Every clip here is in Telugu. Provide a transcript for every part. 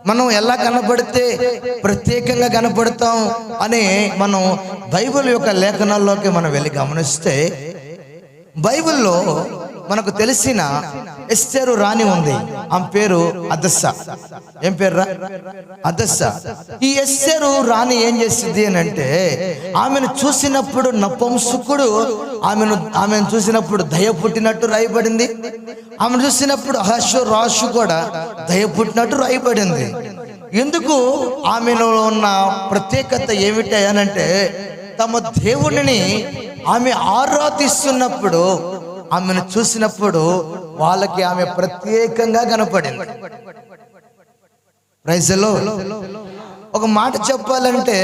మనం ఎలా కనపడితే ప్రత్యేకంగా కనపడతాం అని మనం బైబిల్ యొక్క లేఖనాల్లోకి మనం వెళ్ళి గమనిస్తే, బైబిల్లో మనకు తెలిసిన ఎస్తేరు రాణి ఉంది. ఆమె పేరు హదస్సా. ఏం పేరు? హదస్సా. ఈ ఎస్తేరు రాణి ఏం చేసింది అని అంటే, ఆమెను చూసినప్పుడు నపుంసకుడు ఆమెను చూసినప్పుడు దయ పుట్టినట్టు రాయబడింది. ఆమెను చూసినప్పుడు రాషు కూడా దయ పుట్టినట్టు రాయబడింది. ఎందుకు? ఆమెలో ఉన్న ప్రత్యేకత ఏమిటి అనంటే, తమ దేవుడిని ఆమె ఆరాధిస్తున్నప్పుడు, ఆమెను చూసినప్పుడు వాళ్ళకి ఆమె ప్రత్యేకంగా కనపడింది. Praise the Lord. ఒక మాట చెప్పాలంటే,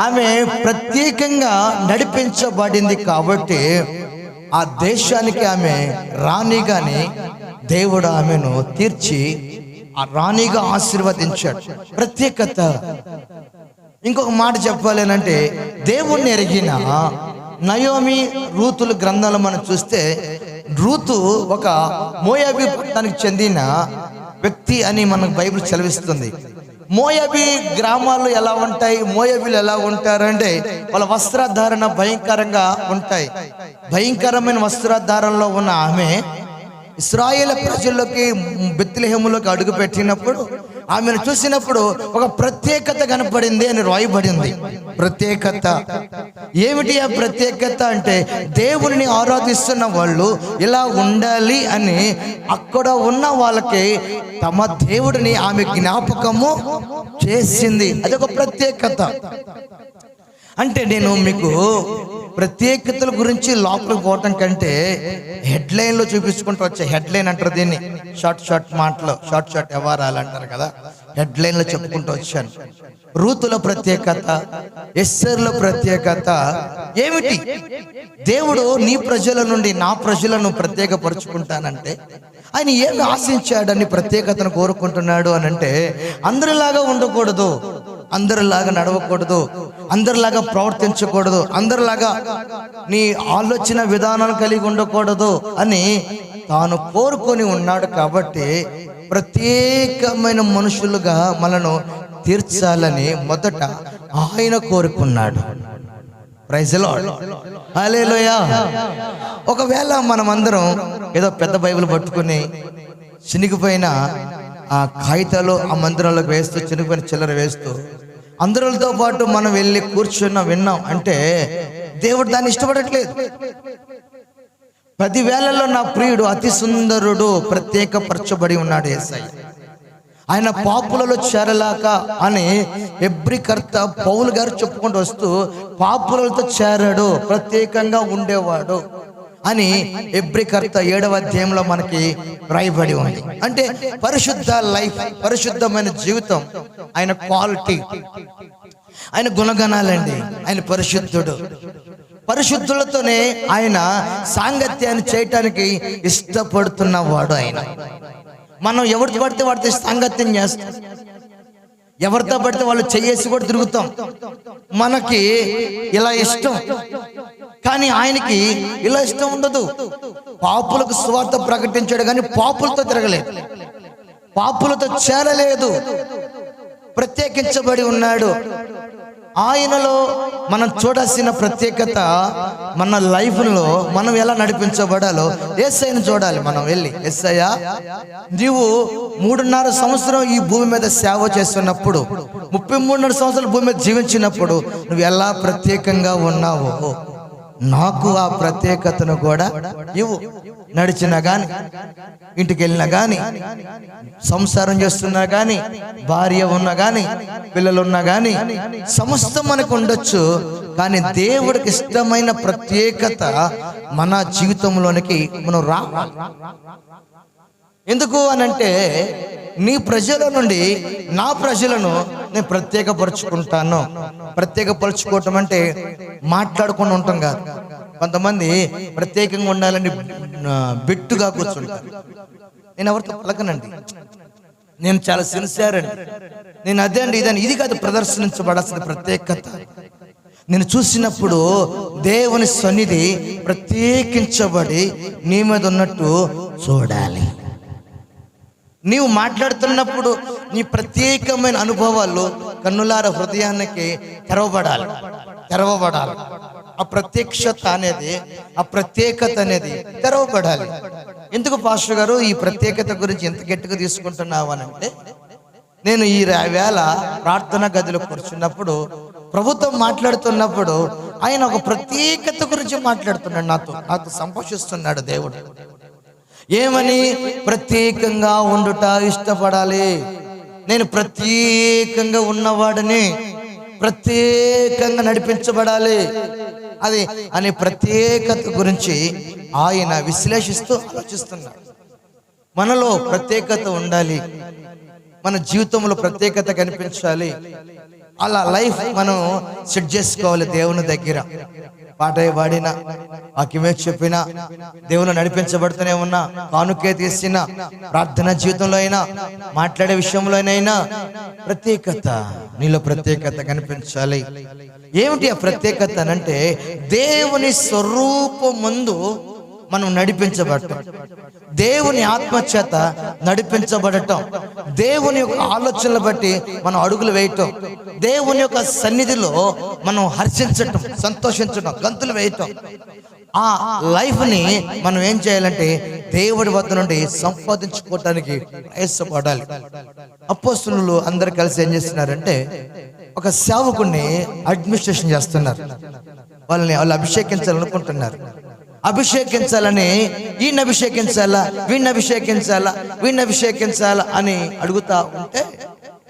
ఆమె ప్రత్యేకంగా నడిపించబడింది కాబట్టి ఆ దేశానికి ఆమె రాణిగాని దేవుడు ఆమెను తీర్చి ఆ రాణిగా ఆశీర్వదించాడు. ప్రత్యేకత. ఇంకొక మాట చెప్పాలేనంటే, దేవుణ్ణి ఎరిగిన నయోమి, రూతుల గ్రంథాలు మనం చూస్తే, రూతు ఒక మోయాబీ పట్టణానికి చెందిన వ్యక్తి అని మనకు బైబిల్ చదివిస్తుంది. మోయాబీ గ్రామాలు ఎలా ఉంటాయి, మోయాబీలు ఎలా ఉంటారంటే, వాళ్ళ వస్త్రధారణ భయంకరంగా ఉంటాయి. భయంకరమైన వస్త్రధారణలో ఉన్న ఆమె ఇశ్రాయేల్ ప్రజల్లోకి బెత్లెహేములోకి అడుగు పెట్టినప్పుడు ఆమెను చూసినప్పుడు ఒక ప్రత్యేకత కనపడింది అని రాయబడింది. ప్రత్యేకత ఏమిటి? ఆ ప్రత్యేకత అంటే, దేవుని ఆరాధిస్తున్న వాళ్ళు ఇలా ఉండాలి అని అక్కడ ఉన్న వాళ్ళకి తమ దేవుడిని ఆమె జ్ఞాపకము చేసింది. అదొక ప్రత్యేకత. అంటే నేను మీకు ప్రత్యేకతల గురించి లోపలికి పోవటం కంటే హెడ్లైన్లో చూపించుకుంటూ వచ్చే, హెడ్లైన్ అంటారు దీన్ని, షార్ట్ మాటలు, షార్ట్ వ్యవహారాలు అంటారు కదా, హెడ్లైన్లో చెప్పుకుంటూ వచ్చాను. రూతుల ప్రత్యేకత, ఎస్తేరుల ప్రత్యేకత ఏమిటి? దేవుడు నీ ప్రజల నుండి నా ప్రజలను ప్రత్యేకపరుచుకుంటానంటే ఆయన ఏమి ఆశించాడని ప్రత్యేకతను కోరుకుంటున్నాడు అని అంటే, అందరిలాగా ఉండకూడదు, అందరిలాగా నడవకూడదు, అందరిలాగా ప్రవర్తించకూడదు, అందరిలాగా నీ ఆలోచన విధానాలు కలిగి ఉండకూడదు అని తాను కోరుకొని ఉన్నాడు. కాబట్టి ప్రత్యేకమైన మనుషులుగా మనను తీర్చాలని మొదట ఆయన కోరుకున్నాడు. Praise the Lord. హల్లెలూయా. ఒకవేళ మనం అందరం ఏదో పెద్ద బైబిల్ పట్టుకుని చినిగిపోయిన ఆ కాగితాలు ఆ మందిరంలోకి వేస్తూ, చినిగిపోయిన చిల్లర వేస్తూ అందరితో పాటు మనం వెళ్ళి విన్నాం అంటే దేవుడు దాన్ని ఇష్టపడట్లేదు. 10 వేలలో నా ప్రియుడు అతి సుందరుడు ప్రత్యేకపరచబడి ఉన్నాడు యేసయ్య. ఆయన పాపులలో చేరలాక అని ఎబ్రికర్త పౌలు గారు చెప్పుకుంటూ వస్తూ, పాపులతో చేరాడు, ప్రత్యేకంగా ఉండేవాడు అని ఎబ్రికర్త 7వ అధ్యాయంలో మనకి రాయబడి ఉంది. అంటే పరిశుద్ధ లైఫ్, పరిశుద్ధమైన జీవితం ఆయన క్వాలిటీ, ఆయన గుణగణాలండి. ఆయన పరిశుద్ధుడు. పరిశుద్ధులతోనే ఆయన సాంగత్యాన్ని చేయటానికి ఇష్టపడుతున్నవాడు ఆయన. మనం ఎవరితో పడితే వాడితే సాంగత్యం చేస్తాం, ఎవరితో పడితే వాళ్ళు చెయ్యేసి కూడా తిరుగుతాం. మనకి ఇలా ఇష్టం, కానీ ఆయనకి ఇలా ఇష్టం ఉండదు. పాపులకు సువార్త ప్రకటించాడు కానీ పాపులతో తిరగలేదు, పాపులతో చేరలేదు. ప్రత్యేకించబడి ఉన్నాడు. ఆయనలో మనం చూడాల్సిన ప్రత్యేకత, మన లైఫ్లో మనం ఎలా నడిపించబడాలో యేసయ్యను చూడాలి. మనం వెళ్ళి, యేసయ్య నీవు 3.5 సంవత్సరం ఈ భూమి మీద సేవ చేస్తున్నప్పుడు, 33.5 సంవత్సరాలు భూమి మీద జీవించినప్పుడు నువ్వు ఎలా ప్రత్యేకంగా ఉన్నావో నాకు ఆ ప్రత్యేకతను కూడా ఇవ్వు. నడిచినా గాని, ఇంటికి వెళ్ళినా గాని, సంసారం చేస్తున్నా గాని, భార్య ఉన్నా గాని, పిల్లలున్నా గాని, సమస్తం మనకు ఉండొచ్చు. కానీ దేవుడికి ఇష్టమైన ప్రత్యేకత మన జీవితంలోనికి మనం ఎందుకు అనంటే, నీ ప్రజల నుండి నా ప్రజలను నేను ప్రత్యేకపరుచుకుంటాను. ప్రత్యేకపరుచుకోవటం అంటే మాట్లాడుకుని ఉంటాం కాదు. కొంతమంది ప్రత్యేకంగా ఉండాలని బిట్టుగా కూర్చుంటారు. నేను ఎవరితో పలకనండి, నేను చాలా సిన్సియర్ అండి, నేను అదే అండి ఇదని. ఇది కాదు ప్రదర్శించబడాల్సిన ప్రత్యేకత. నేను చూసినప్పుడు దేవుని సన్నిధి ప్రత్యేకించబడి నీ మీద ఉన్నట్టు చూడాలి. నీవు మాట్లాడుతున్నప్పుడు నీ ప్రత్యేకమైన అనుభవాలు కన్నులార హృదయానికి తెరవబడాలి. ఆ ప్రత్యక్షత అనేది, ఆ ప్రత్యేకత అనేది తెరవబడాలి. ఎందుకు పాస్టర్ గారు ఈ ప్రత్యేకత గురించి ఎంత గట్టిగా తీసుకుంటున్నావు అని అంటే, నేను ఈ వేళ ప్రార్థనా గదిలో కూర్చున్నప్పుడు ప్రభుత్వం మాట్లాడుతున్నప్పుడు ఆయన ఒక ప్రత్యేకత గురించి మాట్లాడుతున్నాడు, నాతో సంభాషిస్తున్నాడు దేవుడు. ఏమని? ప్రత్యేకంగా ఉండుట ఇష్టపడాలి. నేను ప్రత్యేకంగా ఉన్నవాడిని, ప్రత్యేకంగా నడిపించబడాలి అది అనే ప్రత్యేకత గురించి ఆయన విశ్లేషిస్తూ ఆలోచిస్తున్నాడు. మనలో ప్రత్యేకత ఉండాలి, మన జీవితంలో ప్రత్యేకత కనిపించాలి. అలా లైఫ్ మనం సెట్ చేసుకోవాలి. దేవుని దగ్గర పాట పాడినా, వాక్యమే చెప్పినా, దేవుని నడిపించబడుతూనే ఉన్నా, కానుకే తీసిన ప్రార్థన జీవితంలో అయినా, మాట్లాడే విషయంలో అయినా ప్రత్యేకత, నీలో ప్రత్యేకత కనిపించాలి. ఏమిటి ఆ ప్రత్యేకత అంటే, దేవుని స్వరూపం ముందు మనం నడిపించబడటం, దేవుని ఆత్మచేత నడిపించబడటం, దేవుని యొక్క ఆలోచనలు బట్టి మనం అడుగులు వేయటం, దేవుని యొక్క సన్నిధిలో మనం హర్షించటం, సంతోషించటం, గంతులు వేయటం. ఆ లైఫ్ని మనం ఏం చేయాలంటే దేవుడి వద్ద నుండి సంపాదించుకోవటానికి ప్రయాసపడాలి. అపోస్తలులు అందరు కలిసి ఏం చేస్తున్నారంటే, ఒక సేవకుడిని అడ్మినిస్ట్రేషన్ చేస్తున్నారు. వాళ్ళు అభిషేకించాలనుకుంటున్నారు. అభిషేకించాలని, వీడిని అభిషేకించాలా, వీడిని అభిషేకించాలా అని అడుగుతా ఉంటే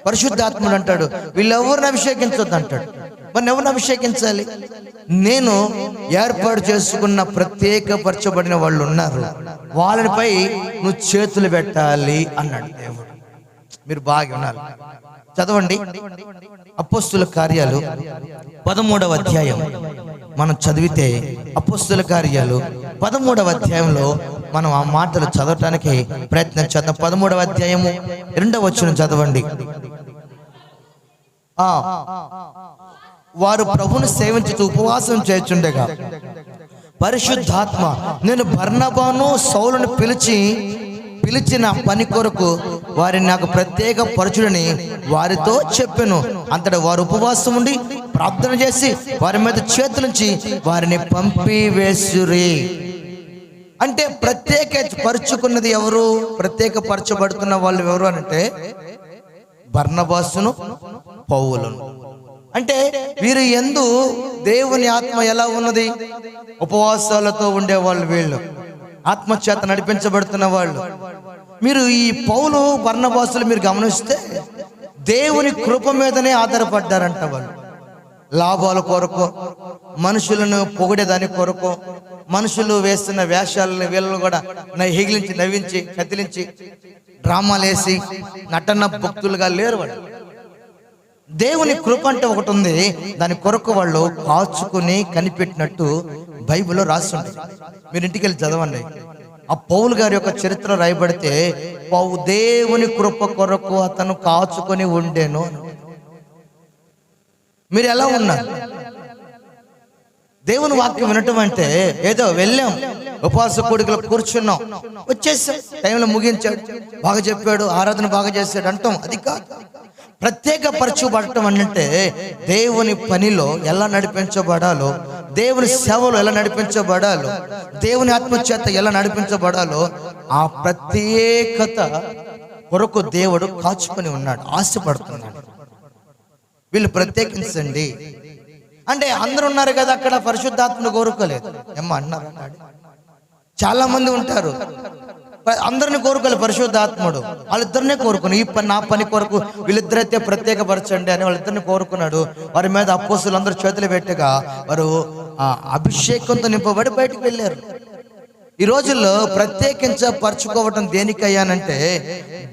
పరిశుద్ధాత్ముడు అంటాడు, వీళ్ళెవరిని అభిషేకించొద్దు అంటాడు. మరి ఎవరిని అభిషేకించాలి? నేను ఏర్పాటు చేసుకున్న ప్రత్యేకపరచబడిన వాళ్ళు ఉన్నారు, వాళ్ళపై నువ్వు చేతులు పెట్టాలి అన్నాడు దేవుడు. మీరు బాగా ఉన్నారు, చదవండి. అపోస్తుల కార్యాలు 13వ అధ్యాయం మనం చదివితే, అపోస్తుల కార్యాలు 13వ అధ్యాయంలో మనం ఆ మాటలు చదవటానికి ప్రయత్నం చేద్దాం. 13వ అధ్యాయము 2వ వచనం చదవండి. వారు ప్రభువును సేవించుతూ ఉపవాసం చేయుచుండగా పరిశుద్ధాత్మ, నేను బర్నబాను సౌలును పిలిచిన పని కొరకు వారిని నాకు ప్రత్యేక పరచుడని వారితో చెప్పెను. అంతటా వారు ఉపవాసం ఉండి ప్రార్థన చేసి వారి మీద చేతులుంచి వారిని పంపివేసురి. అంటే పరుచుకున్నది ఎవరు? ప్రత్యేకపరచబడుతున్న వాళ్ళు ఎవరు అంటే బర్నబాసును, పౌలును. అంటే వీరు యందు దేవుని ఆత్మ ఎలా ఉన్నది? ఉపవాసాలతో ఉండేవాళ్ళు వీళ్ళు, ఆత్మచేత నడిపించబడుతున్న వాళ్ళు. మీరు ఈ పౌలు, బర్నబాసులు మీరు గమనిస్తే దేవుని కృప మీదనే ఆధారపడ్డారంట. వాళ్ళు లాభాల కొరకు, మనుషులను పొగిడేదాని కొరకు, మనుషులు వేస్తున్న వేషాలను వీళ్ళను కూడా హెగిలించి, నవ్వించి, కదిలించి, డ్రామాలు వేసి నటన భక్తులుగా లేరు వాళ్ళు. దేవుని కృప అంటే ఒకటి ఉంది, దాని కొరకు వాళ్ళు కాచుకుని కనిపెట్టినట్టు బైబిల్లో రాస్తుంది. మీరు ఇంటికి వెళ్ళి చదవండి. ఆ పౌలు గారి యొక్క చరిత్ర రాయబడితే, దేవుని కృప కొరకు అతను కాచుకొని ఉండేను. మీరు ఎలా ఉన్నారు? దేవుని వాక్యం వినటం అంటే ఏదో వెళ్ళాం, ఉపవాస కూడికలో కూర్చున్నాం, వచ్చేసాం, టైంలో ముగించాడు, బాగా చెప్పాడు, ఆరాధన బాగా చేశాడు అంటాం. అది కాదు. ప్రత్యేకపరచబడటం అంటే దేవుని పనిలో ఎలా నడిపించబడాలో, దేవుని సేవలో ఎలా నడిపించబడాలో, దేవుని ఆత్మచేత ఎలా నడిపించబడాలో ఆ ప్రత్యేకత కొరకు దేవుడు కాచుకొని ఉన్నాడు, ఆశపడుతున్నాడు. వీళ్ళు ప్రత్యేకించండి అంటే అందరూ ఉన్నారు కదా అక్కడ, పరిశుద్ధాత్మను కోరుకోలేదు ఏమ్మా అన్నారు. చాలా మంది ఉంటారు, అందరిని కోరుకోలేదు పరిశుద్ధాత్ముడు. వాళ్ళిద్దరినే కోరుకుని, ఈ పని నా పని కొరకు వీళ్ళిద్దరైతే ప్రత్యేకపరచండి అని వాళ్ళిద్దరిని కోరుకున్నాడు. వారి మీద అపోస్తులు అందరూ చేతులు పెట్టగా వారు అభిషేకంతో నింపబడి బయటకు వెళ్ళారు. ఈ రోజుల్లో ప్రత్యేకించపరచుకోవటం దేనికయ్యానంటే,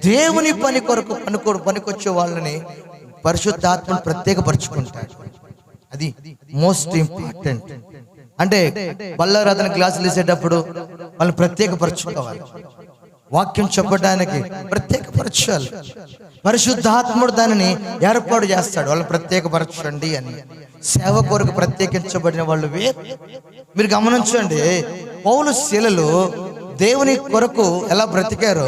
దేవుని పని కొరకు పనికొచ్చే వాళ్ళని పరిశుద్ధాత్మను ప్రత్యేకపరచుకుంటాడు. అది మోస్ట్ ఇంపార్టెంట్. అంటే బల్లారాధన క్లాసులు వేసేటప్పుడు వాళ్ళు ప్రత్యేకపరచుకోవాలి, వాక్యం చెప్పడానికి ప్రత్యేకపరచాలి. పరిశుద్ధాత్ముడు దానిని ఏర్పాటు చేస్తాడు, వాళ్ళు ప్రత్యేకపరచండి అని. సేవ కొరకు ప్రత్యేకించబడిన వాళ్ళు వేరు. మీరు గమనించండి, పౌలు శీలలు దేవుని కొరకు ఎలా బ్రతికారో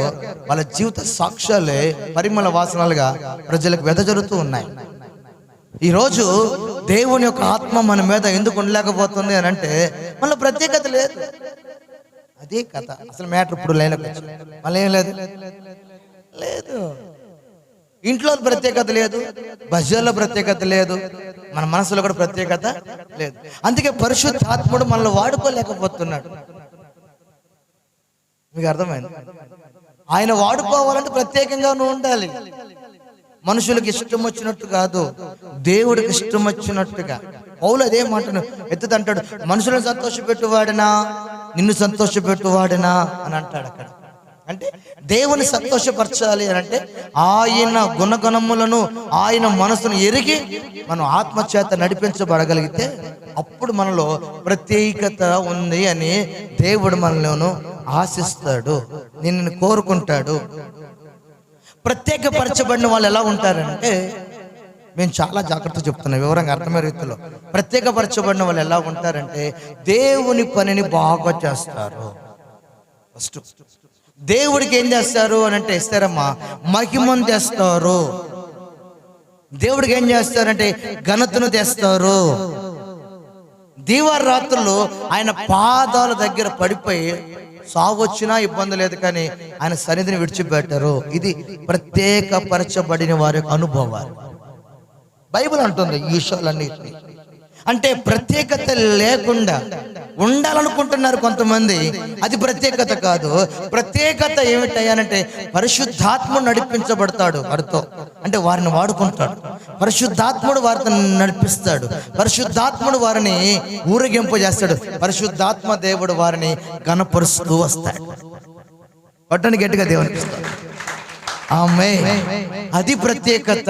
వాళ్ళ జీవిత సాక్ష్యాలే పరిమళ వాసనలుగా ప్రజలకు వెదజల్లుతూ ఉన్నాయి. ఈరోజు దేవుని యొక్క ఆత్మ మన మీద ఎందుకు ఉండలేకపోతుంది అని అంటే మళ్ళీ ప్రత్యేకత లేదు. అదే కథ. అసలు మ్యాటర్ ఇప్పుడు లైన్లోకి వచ్చి మళ్ళీ ఏం లేదు లేదు. ఇంట్లో ప్రత్యేకత లేదు, భజనలో ప్రత్యేకత లేదు, మన మనసులో కూడా ప్రత్యేకత లేదు. అందుకే పరిశుద్ధాత్ముడు మనల్ని వాడుకోలేకపోతున్నాడు. మీకు అర్థమైంది? ఆయన వాడుకోవాలంటే ప్రత్యేకంగా నువ్వు ఉండాలి. మనుషులకు ఇష్టం వచ్చినట్టు కాదు, దేవుడికి ఇష్టం వచ్చినట్టుగా. పౌలు అదే మాటను ఎత్తుతంటాడు, మనుషులను సంతోషపెట్టువాడినా నిన్ను సంతోషపెట్టువాడినా అని అంటాడు అక్కడ. అంటే దేవుని సంతోషపరచాలి అని అంటే ఆయన గుణగణములను, ఆయన మనసును ఎరిగి మనం ఆత్మచేత నడిపించబడగలిగితే అప్పుడు మనలో ప్రత్యేకత ఉంది అని దేవుడు మనలోను ఆశిస్తాడు, నిన్ను కోరుకుంటాడు. ప్రత్యేకపరచబడిన వాళ్ళు ఎలా ఉంటారంటే, మేము చాలా జాగ్రత్త చెప్తున్నాం వివరంగా అర్థమయ్యే రీతిలో. ప్రత్యేకపరచబడిన వాళ్ళు ఎలా ఉంటారంటే దేవుని పనిని బాగా చేస్తారు. ఫస్ట్ దేవుడికి ఏం చేస్తారు అని అంటే ఇస్తారమ్మా, మహిమను తెస్తారు. దేవుడికి ఏం చేస్తారంటే ఘనతను తెస్తారు. దీవారాత్రులు ఆయన పాదాల దగ్గర పడిపోయి సాగు వచ్చినా ఇబ్బంది లేదు కానీ ఆయన సన్నిధిని విడిచిపెట్టారు. ఇది ప్రత్యేకపరచబడిన వారి అనుభవాలు. బైబిల్ అంటుంది ఈ విషయాలన్నిటినీ. అంటే ప్రత్యేకత లేకుండా ఉండాలనుకుంటున్నారు కొంతమంది, అది ప్రత్యేకత కాదు. ప్రత్యేకత ఏమిటయ్యానంటే పరిశుద్ధాత్ముడు నడిపించబడతాడు వారితో, అంటే వారిని వాడుకుంటాడు. పరిశుద్ధాత్ముడు వారితో నడిపిస్తాడు, పరిశుద్ధాత్ముడు వారిని ఊరేగింపు చేస్తాడు, పరిశుద్ధాత్మ దేవుడు వారిని గణపరుస్తూ వస్తాడు. పట్టని గట్టిగా దేవునికి ఇస్తాడు. ఆమేన్. అది ప్రత్యేకత.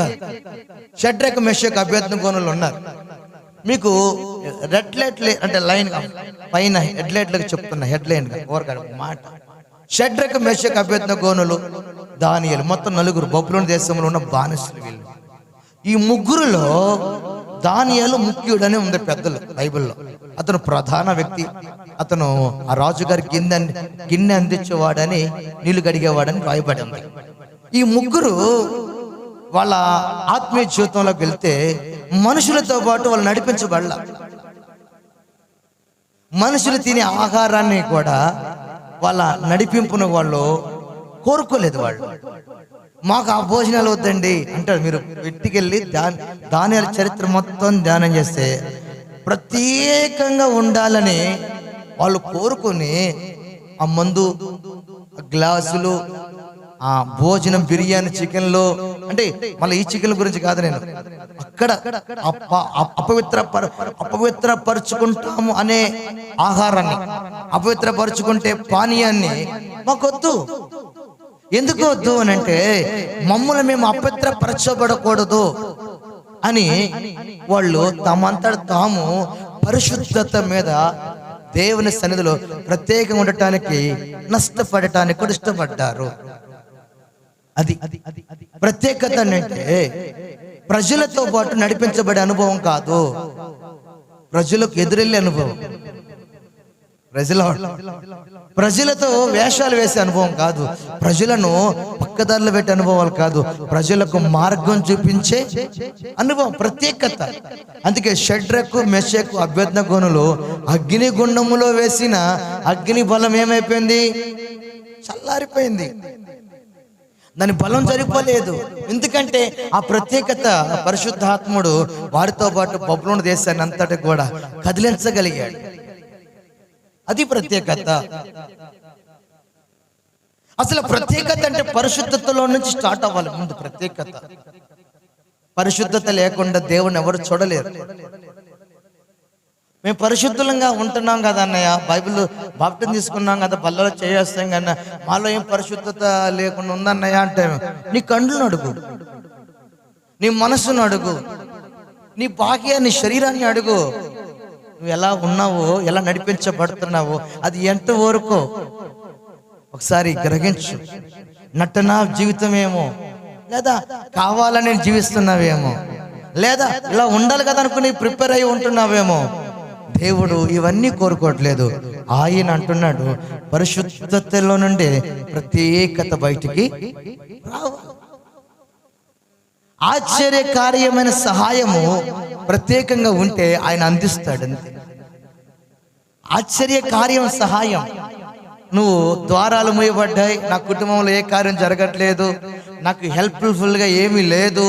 షడ్రక్ మెషక్ అబేద్నెగోనులు ఉన్నారు. మీకు రెడ్ లైట్ అంటే లైన్ పైన హెడ్ లైట్లకు చెప్తున్నా, హెడ్ లైన్ మాట. షడ్రక్ మెషక్ అబేద్నెగోనులు దానియేలు మొత్తం నలుగురు బబులోను దేశంలో ఉన్న బానిసలు వీళ్ళు. ఈ ముగ్గురులో దానియేలు ముఖ్యుడని ఉంది పెద్దలు బైబిల్లో. అతను ప్రధాన వ్యక్తి. అతను ఆ రాజుగారి గిన్నె అందించేవాడని, నీళ్లు గడిగేవాడని రాయబడి ఉంది. ఈ ముగ్గురు వాళ్ళ ఆత్మీయ జీవితంలోకి వెళ్తే మనుషులతో పాటు వాళ్ళు నడిపించబడాల. మనుషులు తినే ఆహారాన్ని కూడా వాళ్ళ నడిపింపును వాళ్ళు కోరుకోలేదు. వాళ్ళు మాకు ఆ భోజనాలు వద్దండి అంటారు. మీరు ఇంటికెళ్ళి దానియేలు చరిత్ర మొత్తం ధ్యానం చేస్తే ప్రత్యేకంగా ఉండాలని వాళ్ళు కోరుకొని ఆ మందు, గ్లాసులు, ఆ భోజనం, బిర్యానీ, చికెన్లో, అంటే మళ్ళీ ఈ చికెన్ గురించి కాదు, నేను అక్కడ అపవిత్రపరుచుకుంటాము అనే ఆహారాన్ని, అపవిత్రపరుచుకుంటే పానీయాన్ని మాకొద్దు. ఎందుకు వద్దు అని అంటే మమ్మల్ని మేము అపవిత్రపరచబడకూడదు అని వాళ్ళు తమంతట తాము పరిశుద్ధత మీద దేవుని సన్నిధిలో ప్రత్యేకంగా ఉండటానికి, నష్టపడటానికి కూడా ఇష్టపడ్డారు. అది ప్రత్యేకత అంటే ప్రజలతో పాటు నడిపించబడే అనుభవం కాదు, ప్రజలకు ఎదురెళ్ళే అనుభవం. ప్రజలతో వేషాలు వేసే అనుభవం కాదు, ప్రజలను పక్కదారులు పెట్టే అనుభవాలు కాదు, ప్రజలకు మార్గం చూపించే అనుభవం, ప్రత్యేకత. అందుకే షడ్రకు, మెషకు, అబేద్నెగోనులు అగ్నిగుండములో వేసిన అగ్ని బలం ఏమైపోయింది? చల్లారిపోయింది. దాని బలం సరిపోలేదు. ఎందుకంటే ఆ ప్రత్యేకత, పరిశుద్ధాత్ముడు వారితో పాటు బబులోను దేశాన్ని అంతటి కూడా కదిలించగలిగాడు. అది ప్రత్యేకత. అసలు ప్రత్యేకత అంటే పరిశుద్ధతలో నుంచి స్టార్ట్ అవ్వాలి ముందు. ప్రత్యేకత, పరిశుద్ధత లేకుండా దేవుని ఎవరు చూడలేరు. మేము పరిశుద్ధంగా ఉంటున్నాం కదా అన్నయ్య, బైబిల్ బాప్టిజం తీసుకున్నాం కదా, బల్లలో చేస్తాం కదా, మాలో ఏం పరిశుద్ధత లేకుండా ఉందన్నయ్య అంటే నీ కళ్ళను అడుగు, నీ మనసును అడుగు, నీ నీ శరీరాన్ని అడుగు. నువ్వు ఎలా ఉన్నావో, ఎలా నడిపించబడుతున్నావో అది ఎంత వరకు ఒకసారి గ్రహించు. నటన జీవితమేమో, లేదా కావాలని జీవిస్తున్నావేమో, లేదా ఇలా ఉండాలి కదా అనుకుని ప్రిపేర్ అయి ఉంటున్నావేమో. దేవుడు ఇవన్నీ కోరుకోవట్లేదు. ఆయన అంటున్నాడు, పరిశుద్ధతలో నుండి ప్రత్యేకత బయటికి రావాలి. ఆశ్చర్యకార్యమైన సహాయము ప్రత్యేకంగా ఉంటే ఆయన అందిస్తాడు. అంతే. ఆశ్చర్యకార్యం సహాయం. నువ్వు ద్వారాలు మూయబడ్డాయి, నా కుటుంబంలో ఏ కార్యం జరగట్లేదు, నాకు హెల్ప్ఫుల్గా ఏమీ లేదు,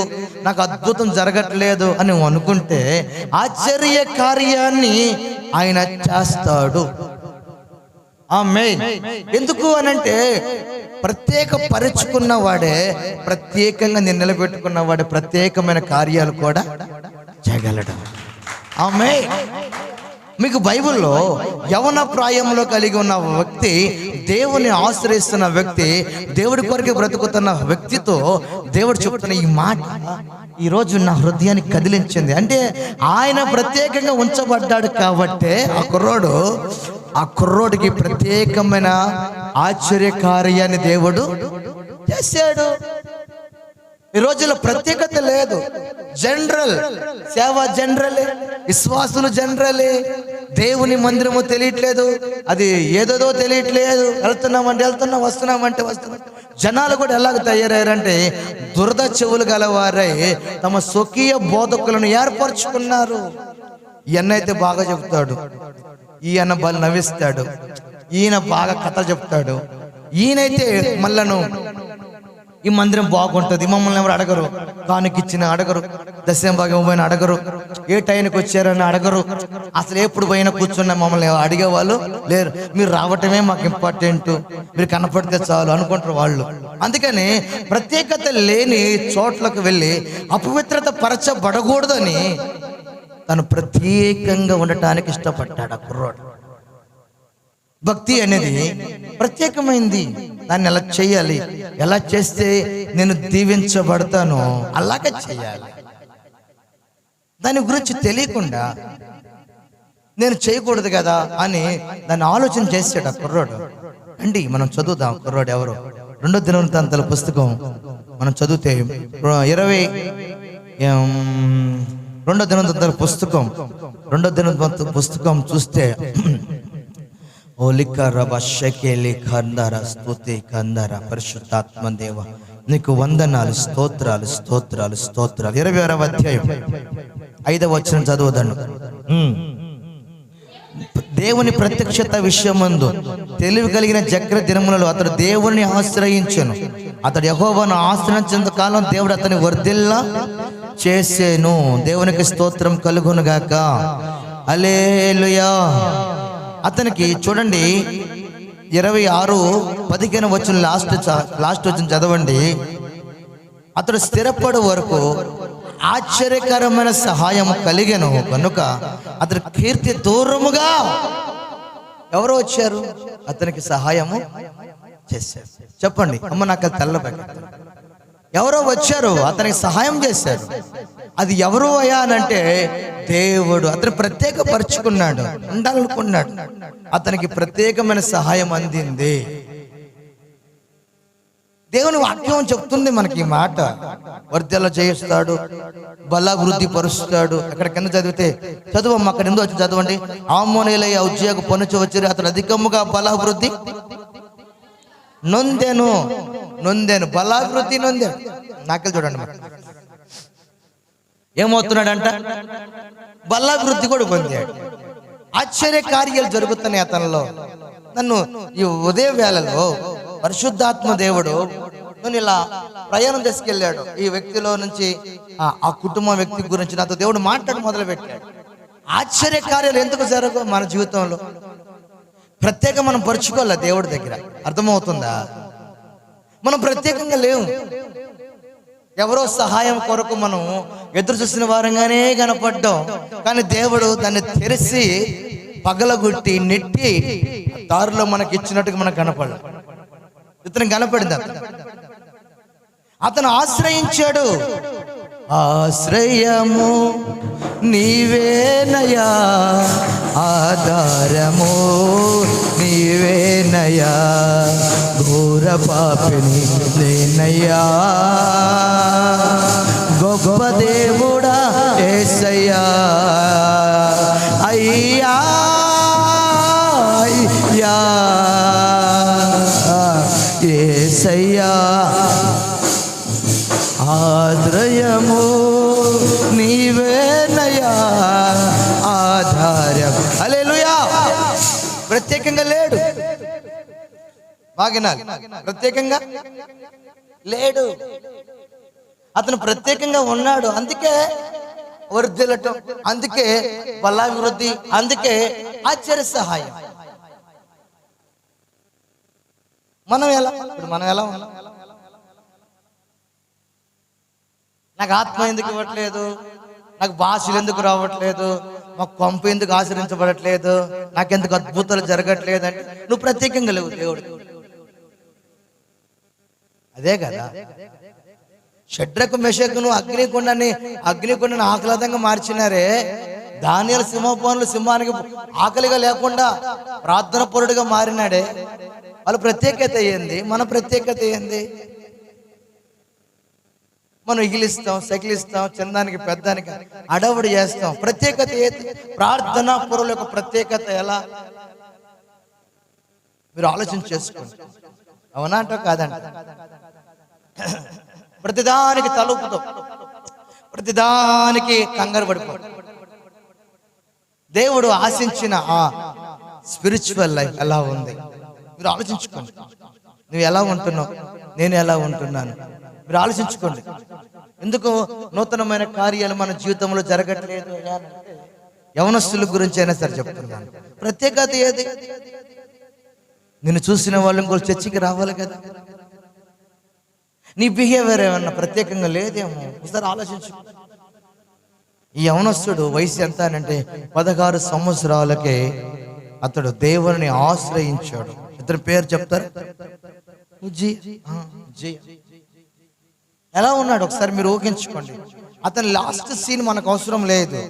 నాకు అద్భుతం జరగట్లేదు అని నువ్వు అనుకుంటే ఆశ్చర్య కార్యాన్ని ఆయన చేస్తాడు. ఆమేన్. ఎందుకు అనంటే ప్రత్యేక పరుచుకున్న వాడే, ప్రత్యేకంగా నేను నిలబెట్టుకున్న వాడే ప్రత్యేకమైన కార్యాలు కూడా చేయగలడు. ఆమేన్. మీకు బైబిల్లో యవన ప్రాయంలో కలిగి ఉన్న వ్యక్తి, దేవుని ఆశ్రయిస్తున్న వ్యక్తి, దేవుడి కొరకు బ్రతుకుతున్న వ్యక్తితో దేవుడు చెప్తున్న ఈ మాట ఈరోజు నా హృదయాన్ని కదిలించింది. అంటే ఆయన ప్రత్యేకంగా ఉంచబడ్డాడు కాబట్టే ఆ కుర్రోడికి ప్రత్యేకమైన ఆశ్చర్యకార్యాన్ని దేవుడు చేశాడు. ఈ రోజుల్లో ప్రత్యేకత లేదు. జనరల్ సేవ, జనరలే విశ్వాసులు, జనరలే. దేవుని మందిరము తెలియట్లేదు, అది ఏదో తెలియట్లేదు. వెళ్తున్నామంటే వెళ్తున్నాం, వస్తున్నామంటే వస్తున్నాం. జనాలు కూడా ఎలాగ తయారయ్యారంటే దురద చెవులు గలవారై తమ స్వకీయ బోధకులను ఏర్పరచుకున్నారు. ఈయనైతే బాగా చెప్తాడు, ఈయన బాగా నవ్విస్తాడు, ఈయన బాగా కథ చెప్తాడు, ఈయనైతే మళ్ళను ఈ మందిరం బాగుంటుంది, మమ్మల్ని ఎవరు అడగరు, కానుకిచ్చిన అడగరు, దశం భాగం పోయిన అడగరు, ఏ టైంకి వచ్చారని అడగరు, అసలు ఎప్పుడు పోయినా కూర్చున్న మమ్మల్ని అడిగేవాళ్ళు లేరు. మీరు రావటమే మాకు ఇంపార్టెంట్, మీరు కనపడితే చాలు అనుకుంటారు వాళ్ళు. అందుకని ప్రత్యేకత లేని చోట్లకు వెళ్ళి అపవిత్రత పరచబడకూడదని తను ప్రత్యేకంగా ఉండటానికి ఇష్టపడ్డాడు ఆ కుర్రోడు. భక్తి అనేది ప్రత్యేకమైంది. దాన్ని ఎలా చేయాలి, ఎలా చేస్తే నేను దీవించబడతానో అలాగే చేయాలి. దాని గురించి తెలియకుండా నేను చేయకూడదు కదా అని దాన్ని ఆలోచన చేసాడు ఆ కుర్రోడు. అండి మనం చదువుదాం. కుర్రోడు ఎవరు? 2వ దినవృత్తాంతాల పుస్తకం మనం చదివితే 2వ దినవృత్తాంతాల పుస్తకం చూస్తే పరిశుద్ధాత్మ దేవ నీకు వందనాలు, స్తోత్రాలు స్తోత్రాలు స్తోత్రాలు. 26వ అధ్యాయం 5వ వచనం చదువుదాను. దేవుని ప్రత్యక్షత విషయమందు తెలివి కలిగిన జగ్ర దినములలో అతడు దేవుని ఆశ్రయించెను. అతడు యెహోవాను ఆశ్రయించినంత కాలం దేవుడు అతని వర్ధిల్లా చేసెను. దేవునికి స్తోత్రం కలుగును గాక. హల్లెలూయా. అతనికి చూడండి 26:15 వచ్చిన లాస్ట్ వచ్చిన చదవండి. అతడు స్థిరపడు వరకు ఆశ్చర్యకరమైన సహాయం కలిగెను కనుక అతడు కీర్తి దూరముగా. ఎవరో వచ్చారు అతనికి సహాయము చేశారు. చెప్పండి అమ్మ, నాకు తెల్లబెట్ట. ఎవరో వచ్చారు అతనికి సహాయం చేశారు. అది ఎవరు అయ్యా అనంటే దేవుడు. అతను ప్రత్యేకపరుచుకున్నాడు, ఉండాలనుకున్నాడు. అతనికి ప్రత్యేకమైన సహాయం అందింది. దేవుని వాక్యం చెప్తుంది మనకి ఈ మాట. వర్ధల చేయిస్తాడు, బలాభివృద్ధి పరుస్తాడు. అక్కడ కింద చదివితే చదువమ్మ, అక్కడ ఎందుకు వచ్చి చదవండి. ఆమోనేలయ్య ఉద్యోగ పొనుచు వచ్చి అతడు అధికముగా బలాభివృద్ధి నొందెను. బలాభివృద్ధి నొందెను. నాకెళ్ళి చూడండి ఏమవుతున్నాడంట, బలాభివృద్ధి కూడా పొందాడు. ఆశ్చర్య కార్యాలు జరుగుతున్నాయి అతనిలో. నన్ను ఈ ఉదయ వేళలో పరిశుద్ధాత్మ దేవుడు నన్ను ఇలా ప్రయాణం తీసుకెళ్ళాడు. ఈ వ్యక్తిలో నుంచి ఆ కుటుంబ వ్యక్తి గురించి నాతో దేవుడు మాట్లాడి మొదలు పెట్టాడు. ఆశ్చర్య కార్యాలు ఎందుకు జరగవు మన జీవితంలో? ప్రత్యేకంగా మనం పరుచుకోవాలి దేవుడి దగ్గర. అర్థమవుతుందా? మనం ప్రత్యేకంగా లేవు. ఎవరో సహాయం కొరకు మనం ఎదురు చూసిన వారంగానే కనపడ్డాం. కానీ దేవుడు దాన్ని తెరిచి పగలగొట్టి నెట్టి దారిలో మనకి ఇచ్చినట్టుగా మనకు కనపడదు. ఇతను కనపడింది. అతను ఆశ్రయించాడు. ఆశ్రయము నీవేనయా, ఆధారము నీవేనయా, ఘోర పాపిని నేనయ్యా, గొప్ప దేవుడా యేసయ్యా, అయ్యా అయ్యా యేసయ్యా ఆశ్రయము నీవేనయ్యా ఆధారం. హల్లెలూయా. ప్రత్యేకంగా లేడు, బాగినాలి, ప్రత్యేకంగా లేడు. అతను ప్రత్యేకంగా ఉన్నాడు. అందుకే వర్ధిల్లటం, అందుకే బలాభివృద్ధి, అందుకే ఆశ్చర్య సహాయం. మనం ఎలా ఉన్నాం? నాకు ఆత్మ ఎందుకు ఇవ్వట్లేదు, నాకు భాషలు ఎందుకు రావట్లేదు, మాకు కొంప ఎందుకు ఆశ్రయించబడట్లేదు, నాకెందుకు అద్భుతాలు జరగట్లేదు అంటే నువ్వు ప్రత్యేకంగా లేవు దేవుడు. అదే కదా షడ్రకు మెషకును అగ్నికొండని ఆహ్లాదంగా మార్చినారే. దానియేలు సింహానికి ఆకలిగా లేకుండా ప్రార్థన పరుడుగా మారినాడే. వాళ్ళ ప్రత్యేకత ఏంది, మన ప్రత్యేకత ఏంది? మనం ఇగిలిస్తాం, సకిలిస్తాం, చిన్నదానికి పెద్దానికి అడవుడు చేస్తాం. ప్రత్యేకత ఏది? ప్రార్థనా పరుల యొక్క ప్రత్యేకత ఎలా? మీరు ఆలోచన చేసుకోండి. అవునా అంటో కాదంట? ప్రతిదానికి తలుపుతాం, ప్రతిదానికి కంగారు పడిపోతాం. దేవుడు ఆశించిన ఆ స్పిరిచువల్ లైఫ్ ఎలా ఉంది మీరు ఆలోచించుకోండి. నువ్వు ఎలా ఉంటున్నావు, నేను ఎలా ఉంటున్నాను మీరు ఆలోచించుకోండి. ఎందుకు నూతనమైన కార్యాలు మన జీవితంలో జరగట్లేదు? యవనస్తుల గురించి అయినా సరే చెప్తున్నాను. ప్రత్యేకత ఏది? నిన్ను చూసిన వాళ్ళు ఇంకోళ్ళు చర్చికి రావాలి కదా. నీ బిహేవియర్ ఏమన్నా ప్రత్యేకంగా లేదేమో ఒకసారి ఆలోచించు. ఈ యవనస్తుడు వయసు ఎంత అంటే 16 సంవత్సరాలకే అతడు దేవుని ఆశ్రయించాడు. ఇతని పేరు చెప్తారు, ఎలా ఉన్నాడు ఒకసారి మీరు ఊహించుకోండి. అతని లాస్ట్ సీన్ మనకు అవసరం లేదు.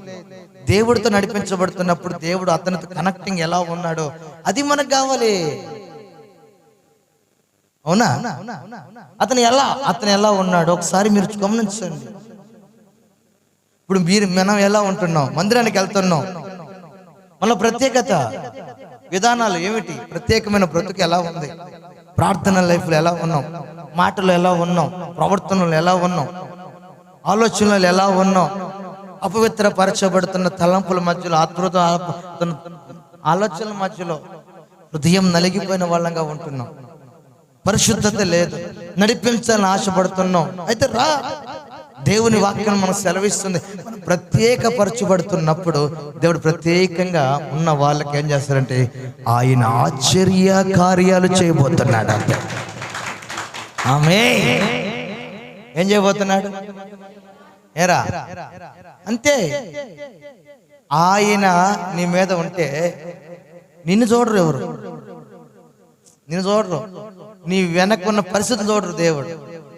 దేవుడితో నడిపించబడుతున్నప్పుడు దేవుడు అతనితో కనెక్టింగ్ ఎలా ఉన్నాడో అది మనకు కావాలి. అవునా? అతను ఎలా ఉన్నాడో ఒకసారి మీరు గమనించండి. ఇప్పుడు మనం ఎలా ఉంటున్నాం? మందిరానికి వెళ్తున్నాం, మన ప్రత్యేకత విధానాలు ఏమిటి? ప్రత్యేకమైన బ్రతుకు ఎలా ఉంది? ప్రార్థన లైఫ్లో ఎలా ఉన్నాం? మాటలు ఎలా ఉన్నాం? ప్రవర్తనలు ఎలా ఉన్నాం? ఆలోచనలు ఎలా ఉన్నాం? అపవిత్రపరచబడుతున్న తలంపుల మధ్యలో, ఆలోచనల మధ్యలో హృదయం నలిగిపోయిన వాళ్ళంగా ఉంటున్నాం. పరిశుద్ధత లేదు, నడిపించాలని ఆశపడుతున్నాం. అయితే రా, దేవుని వాక్యం మనకు సెలవిస్తుంది. మనం ప్రత్యేకపరచబడుతున్నప్పుడు దేవుడు ప్రత్యేకంగా ఉన్న వాళ్ళకి ఏం చేస్తారంటే ఆయన ఆశ్చర్య కార్యాలు చేయబోతున్నాడు. అంతే. ఆమేన్. ఏం చేయబోతున్నాడు? ఏరా అంతే. ఆయన నీ మీద ఉంటే నిన్ను చూడరు, ఎవరు నిన్ను చూడరు, నీ వెనక్కున్న పరిస్థితులు చూడరు. దేవుడు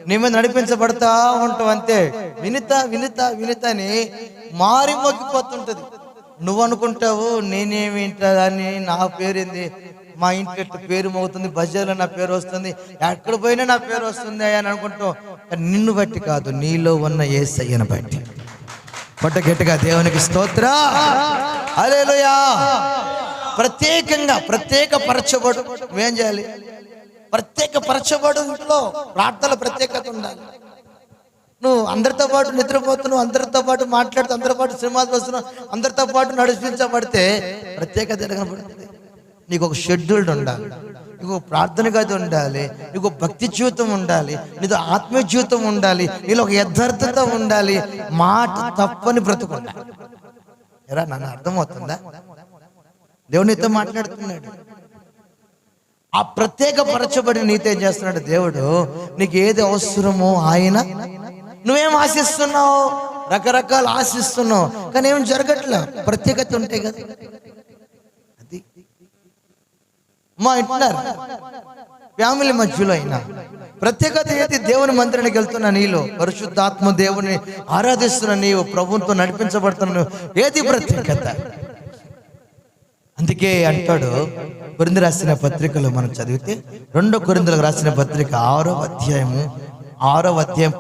నీ మీద నడిపించబడతా ఉంటావు. అంతే. వినిత అని మారి మొగ్గిపోతుంటది. నువ్వు అనుకుంటావు నేనేమింటని, నా పేరేంది, మా ఇంట్లో పేరు మోగుతుంది, బజార్లో నా పేరు వస్తుంది, ఎక్కడ పోయినా నా పేరు వస్తుంది అని అనుకుంటావు. నిన్ను బట్టి కాదు, నీలో ఉన్న యేసయ్యను బట్టి. పట్ట గట్టిగా దేవునికి స్తోత్రం. హల్లెలూయా. ప్రత్యేకపరచబడు. నువ్వేం చేయాలి? ప్రత్యేకపరచబడు. ఇంట్లో ప్రార్థనల ప్రత్యేకత ఉండాలి. నువ్వు అందరితో పాటు నిద్రపోతున్నావు, అందరితో పాటు మాట్లాడుతూ, అందరితో పాటు సినిమాలు వస్తున్నావు, అందరితో పాటు నడిపించబడితే ప్రత్యేకత కనబడుతుంది. నీకు ఒక షెడ్యూల్డ్ ఉండాలి, నీకు ప్రార్థన గది ఉండాలి, నీకు భక్తి జీవితం ఉండాలి, నీతో ఆత్మీయ జీవితం ఉండాలి, నీలో ఒక యథార్థత ఉండాలి, మాట తప్పని బ్రతుకుండాలి. ఎరా నన్ను అర్థమవుతుందా? దేవుడు నీతో మాట్లాడుతున్నాడు. ఆ ప్రత్యేకపరచబడి నీతో ఏం చేస్తున్నాడు దేవుడు? నీకు ఏది అవసరమో ఆయన. నువ్వేం ఆశిస్తున్నావు? రకరకాలు ఆశిస్తున్నావు, కానీ ఏం జరగట్లే. ప్రత్యేకత ఉంటాయి కదా. అది మా ఇంటున్నారు ఫ్యామిలీ మధ్యలో అయినా ప్రత్యేకత ఏది? దేవుని మందిరానికి వెళ్తున్నా నీలో, పరిశుద్ధాత్మ దేవుని ఆరాధిస్తున్న నీవు, ప్రభుత్వంతో నడిపించబడుతున్న ఏది ప్రత్యేకత? అందుకే అంటాడు కొరింథీ రాసిన పత్రికలో మనం చదివితే, 2 కొరింథీలకు రాసిన పత్రిక 6వ అధ్యాయం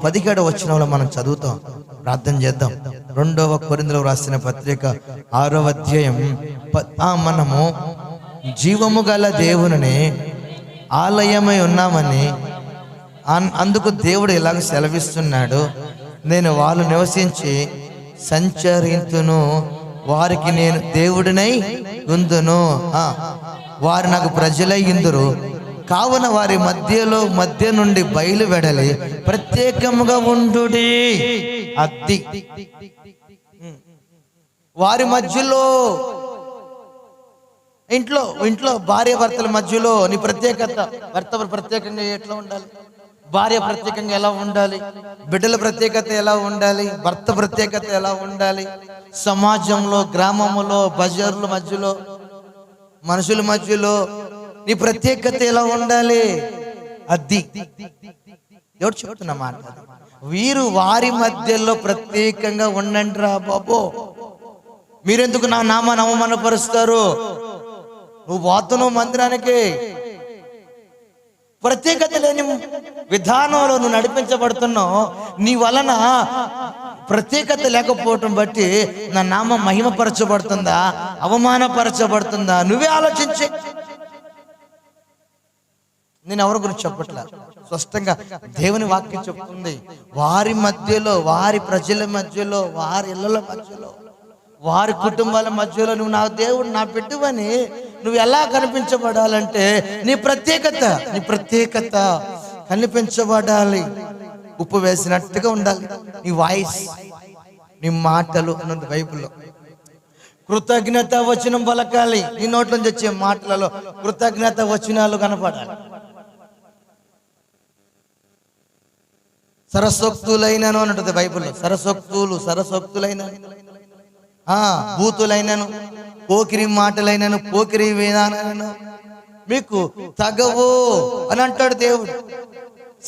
17వ వచనంలో మనం చదువుతాం. ప్రార్థన చేద్దాం. రెండవ కొరింథీయులకు రాసిన పత్రిక 6వ అధ్యాయం మనము జీవము గల దేవుని ఆలయమై ఉన్నామని, అందుకు దేవుడు ఇలాగ సెలవిస్తున్నాడు, నేను వాళ్ళు నివసించి సంచరింతును, వారికి నేను దేవుడినై ఉందును, వారు నాకు ప్రజలై ఇందురు, కావున వారి మధ్య నుండి బయలు వెడలి ప్రత్యేకముగా ఉండుడి. అద్ది వారి మధ్యలో, ఇంట్లో భార్య భర్తల మధ్యలో నీ ప్రత్యేకత. భర్త ప్రత్యేకంగా ఎట్లా ఉండాలి, భార్య ప్రత్యేకంగా ఎలా ఉండాలి, బిడ్డల ప్రత్యేకత ఎలా ఉండాలి, భర్త ప్రత్యేకత ఎలా ఉండాలి, సమాజంలో, గ్రామంలో, బజార్ల మధ్యలో, మనుషుల మధ్యలో నీ ప్రత్యేకత ఎలా ఉండాలి. అది ఎవరు చెప్తున్న మాట. వీరు వారి మధ్యలో ప్రత్యేకంగా ఉండండి రా బాబో. మీరెందుకు నా నామాన్ని అవమానపరుస్తారు? నువ్వు పోతున్నావు మందిరానికి, ప్రత్యేకత లేని విధానంలో నువ్వు నడిపించబడుతున్నావు. నీ వలన ప్రత్యేకత లేకపోవటం బట్టి నా నామం మహిమపరచబడుతుందా, అవమానపరచబడుతుందా? నువ్వే ఆలోచించి. నేను ఎవరి గురించి చెప్పట్లా, స్పష్టంగా దేవుని వాక్యం చెప్తుంది. వారి మధ్యలో, వారి ప్రజల మధ్యలో, వారి ఇళ్ళల మధ్యలో, వారి కుటుంబాల మధ్యలో నువ్వు నా దేవుడు, నా బిడ్డవని నువ్వు ఎలా కనిపించబడాలంటే నీ ప్రత్యేకత కనిపించబడాలి. ఉప్పు వేసినట్టుగా ఉండాలి నీ వాయిస్, నీ మాటలు అన్నది బైబిల్లో. కృతజ్ఞత వచనం పలకాలి. నీ నోట్ల నుంచి వచ్చే మాటలలో కృతజ్ఞత వచనాలు కనపడాలి. సరసోక్తులైనను అన్నది బైబిల్లో. సరసోక్తులైనను, బూతులైనను, పోకిరి మాటలైనను, పోకిరి విధానను మీకు తగవు అని అంటాడు దేవుడు.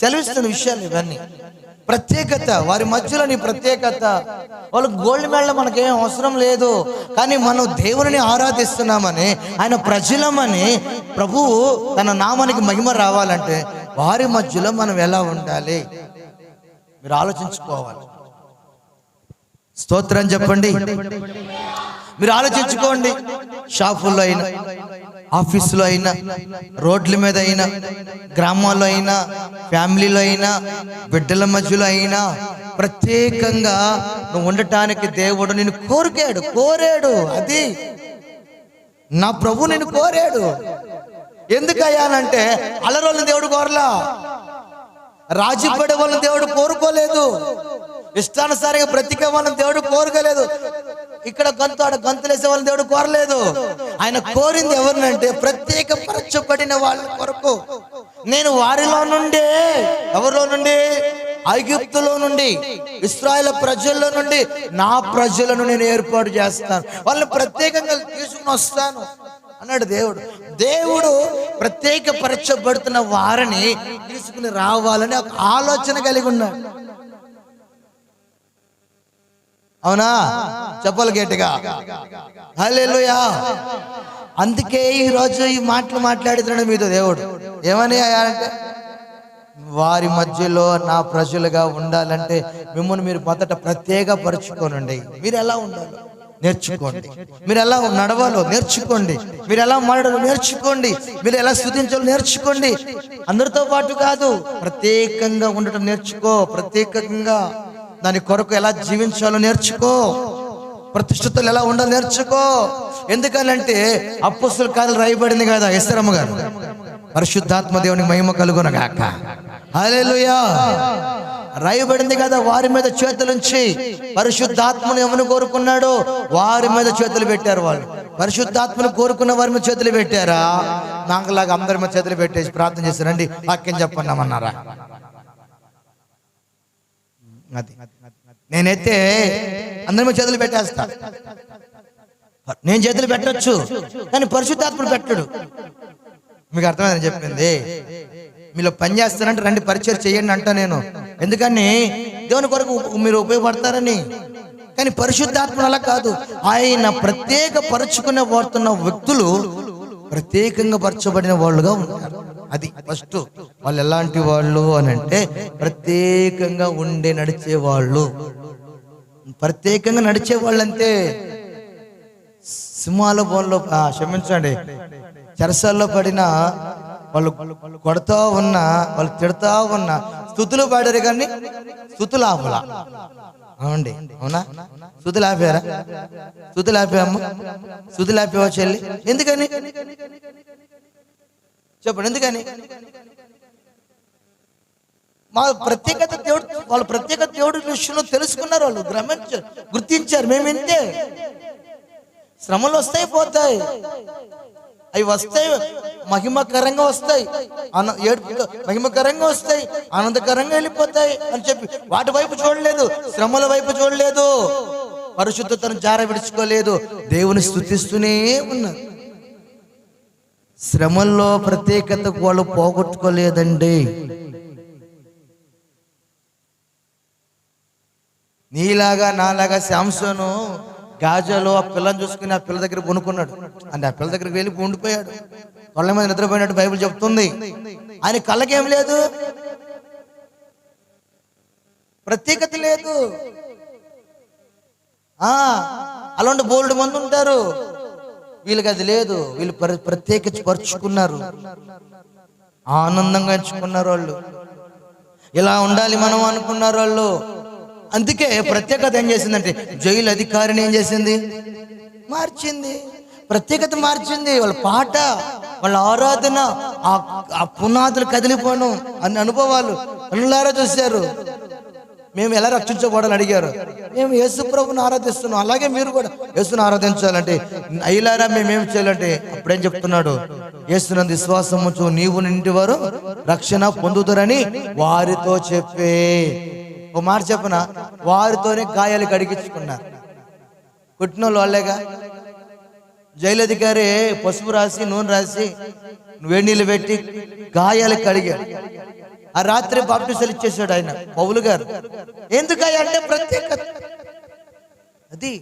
సెలవిస్తున్న విషయాలు ఇవన్నీ. ప్రత్యేకత, వారి మధ్యలో నీ ప్రత్యేకత. వాళ్ళు గోల్డ్ మెడల్ మనకేం అవసరం లేదు, కానీ మనం దేవుని ఆరాధిస్తున్నామని, ఆయన ప్రజలమని, ప్రభువు తన నామానికి మహిమ రావాలంటే వారి మధ్యలో మనం ఎలా ఉండాలి మీరు ఆలోచించుకోవాలి. స్తోత్రం చెప్పండి. మీరు ఆలోచించుకోండి. షాపుల్లో అయినా, ఆఫీసులో అయినా, రోడ్ల మీద అయినా, గ్రామాల్లో అయినా, ఫ్యామిలీలో అయినా, బిడ్డల మధ్యలో అయినా ప్రత్యేకంగా నువ్వు ఉండటానికి దేవుడు నిన్ను కోరాడు. అది నా ప్రభు నిన్ను కోరాడు. ఎందుకయ్యానంటే అలరోళ్ళని దేవుడు కోరలా, రాజీపడే వాళ్ళని దేవుడు కోరుకోలేదు, ఇష్టానుసారంగా బ్రతికే వాళ్ళని దేవుడు కోరుకోలేదు, ఇక్కడ గంతు ఆడ గంతులేసే వాళ్ళని దేవుడు కోరలేదు. ఆయన కోరింది ఎవరినంటే ప్రత్యేకపరచబడిన వాళ్ళ కొరకు. నేను వారిలో నుండి, ఎవరిలో నుండి? ఐగుప్తులో నుండి, ఇశ్రాయేలు ప్రజల్లో నుండి నా ప్రజలను నేను ఏర్పాటు చేస్తాను, వాళ్ళని ప్రత్యేకంగా తీసుకుని వస్తాను అన్నాడు దేవుడు. దేవుడు ప్రత్యేకపరచబడుతున్న వారిని తీసుకుని రావాలని ఒక ఆలోచన కలిగి ఉన్నాడు. అవునా? చెప్పాలి గట్టిగా హల్లెలూయా. అందుకే ఈ రోజు ఈ మాటలు మాట్లాడుతున్నాడు మీతో దేవుడు. ఏమని అంటే వారి మధ్యలో నా ప్రజలుగా ఉండాలంటే మిమ్మల్ని మీరు మొదట ప్రత్యేకపరచుకోనండి. మీరు ఎలా ఉండాలో నేర్చుకోండి, మీరు ఎలా నడవాలో నేర్చుకోండి, మీరు ఎలా మాట్లాడాలో నేర్చుకోండి, మీరు ఎలా స్తుతించాలో నేర్చుకోండి. అందరితో పాటు కాదు, ప్రత్యేకంగా ఉండటం నేర్చుకో. ప్రత్యేకంగా దాని కొరకు ఎలా జీవించాలో నేర్చుకో. ప్రతిష్ఠితులు ఎలా ఉండాలో నేర్చుకో. ఎందుకనంటే అపొస్తలుల కార్యాలు రాయబడింది కదా, ఎస్తరమ్మ గారు, పరిశుద్ధాత్మ దేవునికి మహిమ కలుగును గాక. హల్లెలూయా. రాయబడింది కదా, వారి మీద చేతులుంచి పరిశుద్ధాత్మను ఎవరిని కోరుకున్నాడో వారి మీద చేతులు పెట్టారు. వాళ్ళు పరిశుద్ధాత్మను కోరుకున్న వారి మీద చేతులు పెట్టారా? నాకులాగా అందరి మీద చేతులు పెట్టేసి ప్రార్థన చేశారండి, వాక్యం చెప్పన్నామన్నారా? అది నేనైతే అందరి మీద చేతులు పెట్టేస్తా. నేను చేతులు పెట్టొచ్చు, కానీ పరిశుద్ధాత్మను పెట్టడు. మీకు అర్థమైందని చెప్పింది. మీలో పని చేస్తానంటే రండి పరిచయం చేయండి అంటా నేను, ఎందుకని దేవుని కొరకు మీరు ఉపయోగపడతారని. కానీ పరిశుద్ధాత్మ అలా కాదు. ఆయన ప్రత్యేక పరుచుకునే వాడుతున్న వ్యక్తులు ప్రత్యేకంగా పరచబడిన వాళ్ళుగా ఉంటారు. అది ఫస్ట్. వాళ్ళు ఎలాంటి వాళ్ళు అని అంటే ప్రత్యేకంగా ఉండి నడిచే వాళ్ళు. ప్రత్యేకంగా నడిచే వాళ్ళంతే. సింహాల బోన్లో క్షమించండి, చెరసాల్లో పడిన వాళ్ళు కొడతా ఉన్నా, వాళ్ళు తిడతా ఉన్నా స్తుతులు పాడారు కానీ స్తుతులు ఆపలా. అవునండి, అవునా? స్తుతులు ఆపారా? స్తుతులు ఆపాము? స్తుతులు ఆపేవా చెల్లి? ఎందుకని చెప్పండి, ఎందుకని? మా ప్రత్యేకత దేవుడు, వాళ్ళ ప్రత్యేకత దేవుడి విషయంలో తెలుసుకున్నారు, వాళ్ళు గుర్తించారు. మేము ఇంతే, శ్రమలు వస్తాయి పోతాయి, అవి వస్తాయి మహిమకరంగా వస్తాయి, మహిమకరంగా వస్తాయి, ఆనందకరంగా వెళ్ళిపోతాయి అని చెప్పి వాటి వైపు చూడలేదు, శ్రమల వైపు చూడలేదు, పరిశుద్ధతను జార విడుచుకోలేదు, దేవుని స్తుతిస్తూనే ఉన్నారు. శ్రమల్లో ప్రత్యేకత వాళ్ళు పోగొట్టుకోలేదండి. నీలాగా నాలాగా శాంసోను గాజాలో ఆ పిల్లని చూసుకుని ఆ పిల్ల దగ్గర కొనుక్కున్నాడు. అంటే ఆ పిల్ల దగ్గరికి వెళ్ళి ఉండిపోయాడు, కళ్ళ మీద నిద్రపోయినట్టు బైబిల్ చెప్తుంది. ఆయన కళ్ళకేం లేదు, ప్రత్యేకత లేదు. అలాంటి బోల్డ్ మంది ఉంటారు, వీళ్ళకి అది లేదు. వీళ్ళు ప్రత్యేకించపరుచుకున్నారు, ఆనందంగా ఎంచుకున్నారు వాళ్ళు. ఇలా ఉండాలి మనం అనుకున్నారు వాళ్ళు. అందుకే ప్రత్యేకత ఏం చేసిందంటే జైలు అధికారిని ఏం చేసింది, మార్చింది. ప్రత్యేకత మార్చింది. వాళ్ళ పాట, వాళ్ళ ఆరాధన, ఆ పునాదులు కదిలిపోవడం అన్ని అనుభవాలు కళ్ళారా చూశారు. మేము ఎలా రక్షించబడాలని అడిగారు. మేము యేసు ప్రభుని ఆరాధిస్తున్నాం, అలాగే మీరు కూడా యేసుని ఆరాధించాలంటే అయ్యలారా మేమేం చేయాలంటే అప్పుడేం చెప్తున్నాడు, యేసునందు విశ్వాసం ఉంచు నీవు నింటి వారు రక్షణ పొందుతారని వారితో చెప్పే. ఓ మాట చెప్పన, వారితోనే గాయాలు కడిగించుకున్నారు. కుట్టినోళ్ళు వాళ్ళేగా. జైలు అధికారి పసుపు రాసి నూనె రాసి వేడి నీళ్ళు పెట్టి గాయాలు కడిగాడు. ఆ రాత్రి బాప్టిజాలు ఇచ్చేసాడు ఆయన, పౌలు గారు. ఎందుకయ్యా అంటే ప్రత్యేకత, అది